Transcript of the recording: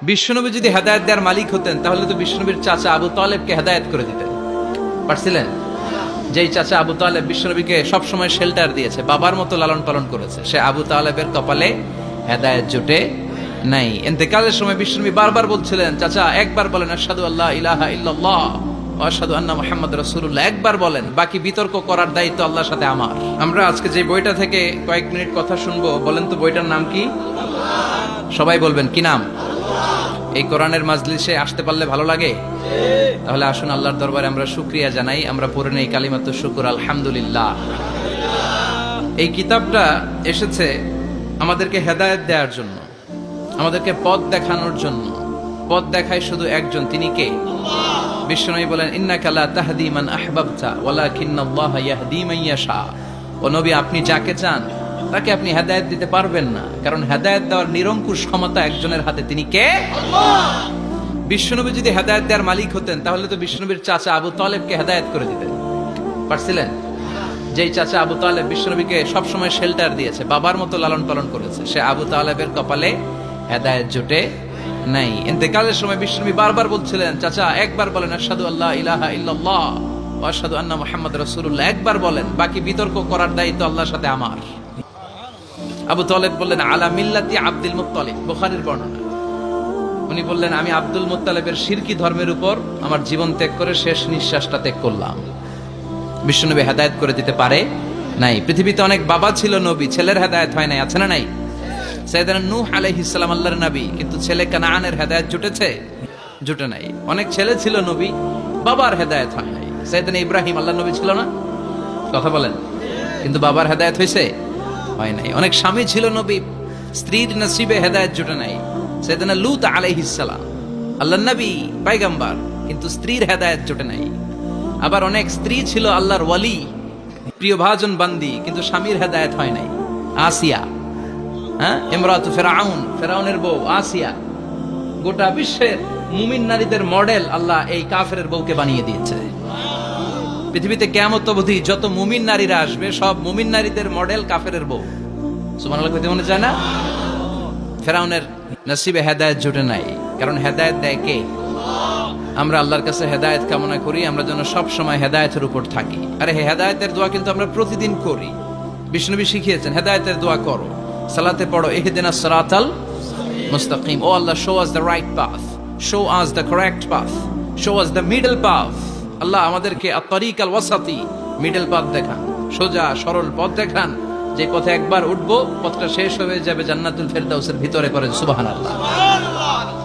বিশ্বনবী যদি হেদায়েত দেওয়ার মালিক হতেন তাহলে তো বিশ্বনবীর চাচা আবু তালেবকে হেদায়েত করে দিতেন পারছিলেন। যেই চাচা আবু তালেব বিশ্বনবীকে সবসময় শেল্টার দিয়েছে, বাবার মতো লালন পালন করেছে, সে আবু তালেবের কপালে হেদায়েত জুটে নাই। ইন্তেকালের সময় বিশ্বনবী বারবার বলছিলেন, চাচা একবার বলেন আশহাদু আল্লা ইলাহা ইল্লাল্লাহ ওয়া আশহাদু আন্না মুহাম্মাদুর রাসূলুল্লাহ, একবার বলেন, বাকি বিতর্ক করার দায়িত্ব আল্লাহর সাথে আমার। আমরা আজকে যে বইটা থেকে কয়েক মিনিট কথা শুনবো, বলেন তো বইটার নাম কি? সবাই বলবেন কি নাম? এই কোরআনের মাজলিসে আসতে পারলে ভালো লাগে? তাহলে আসুন আল্লাহর দরবারে আমরা শুকরিয়া জানাই, আমরা পড়ে নেই কালিমাতু শুকর আলহামদুলিল্লাহ। এই কিতাবটা এসেছে আমাদেরকে হেদায়েত দেওয়ার জন্য, আমাদেরকে পথ দেখানোর জন্য। পথ দেখায় শুধু একজন, তিনি কে? বিশ্বনবী বলেন, ইন্নাকা লা তাহদি মান আহবাবতা ওয়ালাকিন্নাল্লাহা ইয়াহদি মান ইয়াশা। ও নবী, আপনি যাকে চান তাকে আপনি হেদায়েত দিতে পারবেন না, কারণ হেদায়েত দেওয়ার নিরঙ্কুশ ক্ষমতা একজনের হাতে, তিনি কে? আল্লাহ। বিশ্বনবী যদি হেদায়েত দেওয়ার মালিক হতেন তাহলে তো বিশ্বনবীর চাচা আবু তালেবকে হেদায়েত করে দিতেন পারছিলেন। যেই চাচা আবু তালেব বিশ্বনবীকে সবসময় শেল্টার দিয়েছে, বাবার মতো লালন পালন করেছে, সে আবু তালেবের কপালে হেদায়েত জুটে নাই। ইন্তেকালের সময় বিশ্বনবী বারবার বলছিলেন, চাচা একবার বলেন আশহাদু আল্লা ইলাহা ইল্লাল্লাহ ওয়া আশহাদু আন্না মুহাম্মাদুর রাসূলুল্লাহ, একবার বলেন, বাকি বিতর্ক করার দায়িত্ব আল্লাহর সাথে আমার। আবু তালেব বললেন, আলা মিল্লাতি আব্দুল মুত্তালিব, বুখারীর বর্ণনা। উনি বললেন, আমি আব্দুল মুত্তালিবের শিরকি ধর্মের উপর আমার জীবন ত্যাগ করে শেষ নিঃশ্বাসটা ত্যাগ করলাম। বিশ্বনবী হেদায়েত করে দিতে পারে নাই। পৃথিবীতে অনেক বাবা ছিল নবী, ছেলের হেদায়েত হয় নাই, আছে না নাই? সাইয়েদনা নূহ আলাইহিস সালাম আল্লাহর নবী, কিন্তু ছেলে কানানের হেদায়েত জুটেছে? জুটে নাই। অনেক ছেলে ছিল নবী, বাবার হেদায়েত হয় নাই। সাইয়েদনা ইব্রাহিম আল্লাহর নবী ছিল না? কথা বলেন, কিন্তু বাবার হেদায়েত হয়েছে? হয় নাই। অনেক স্বামী ছিল নবী, স্ত্রীর নসিবে হেদায়েত জুটে নাই। সাইয়েদনা লূত আলাইহিস সালাম আল্লাহর নবী, পয়গম্বর, কিন্তু স্ত্রীর হেদায়েত জুটে নাই। আবার অনেক স্ত্রী ছিল আল্লাহর ওয়ালি, প্রিয় ভাজন বান্দি, কিন্তু স্বামীর হেদায়েত হয় নাই। আসিয়া, ইমরাতু ফিরআউন, ফিরআউনের বউ আসিয়া, গোটা বিশ্বের মুমিন নারীদের মডেল আল্লাহ এই কাফেরের বউকে বানিয়ে দিয়েছে। পৃথিবীতে কিয়ামত অবধি যত মুমিন নারীরা আসবে, সব মুমিন নারীদের মডেল কাফেরের বউ। সুবহানাল্লাহ কইতে মনে চায় না? ফিরআউনের নসিবে হেদায়েত জুটে নাই, কারণ হেদায়েত দেয় কে? আমরা আল্লাহর কাছে হেদায়েত কামনা করি, আমরা যেন সব সময় হেদায়েতের উপর থাকি। আরে হেদায়েতের দোয়া কিন্তু আমরা প্রতিদিন করি। বিষ্ণুনবী শিখিয়েছেন, হেদায়েতের দোয়া করো, সালাতে পড়ো, ইহদিনাস সিরাতাল মুস্তাকিম, ও Allah, show us the right path, show us the correct path, show us the middle path. Allah আমাদেরকে আত-তারিকাল ওয়াসাতি, মিডল পাথ দেখান, সোজা সরল পথ দেখান, যে পথে একবার উঠবো পথটা শেষ হয়ে যাবে জান্নাতুল ফেরদাউসের ভিতরে। করে সুবহানাল্লাহ।